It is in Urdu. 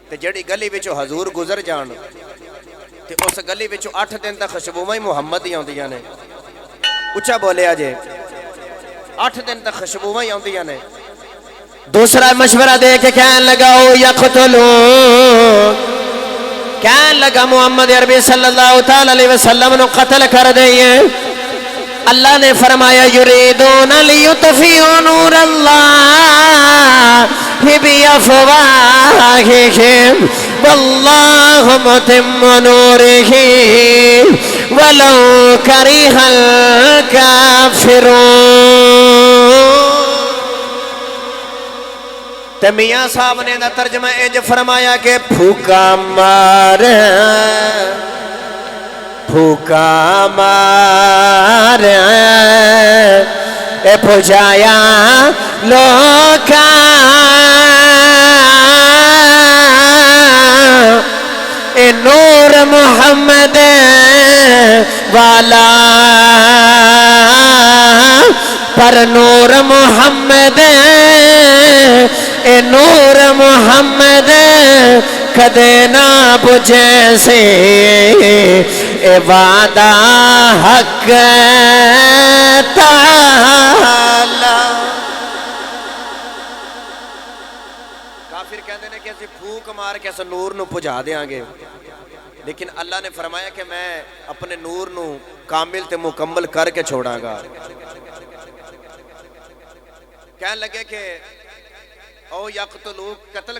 تے جڑی گلی وچوں حضور گزر جان تے اس گلی وچوں 8 دن تک خوشبوئیں محمد ہی آندیاں نے. اچھا بولیا جے 8 دن تک خوشبوئیں آندیاں نے. دوسرا مشورہ دے کے کہنے لگا او یقتلون، کہنے لگا محمد عربی صلی اللہ تعالی علیہ وسلم نو قتل کر دئیے. اللہ نے فرمایا یریدون لیطفئوا نور اللہ بافواہہم واللہ متم نورہ ولو کرہ الکافرون. تے میاں صاحب نے دا ترجمہ اج فرمایا کہ پھوکا مار اے پھجایا لوکا اے نور محمد والا پر نور محمد اے نور محمد کدے نہ بجھے سے اے وعدہ حق تعالی. کافر کہتے ہیں کہ اسی پھوک مار کے اس نور نو پجھا دیاں گے، لیکن اللہ نے فرمایا کہ میں اپنے نور نو کامل تے مکمل کر کے چھوڑاں گا. کہنے لگے کہ او یقتلو قتل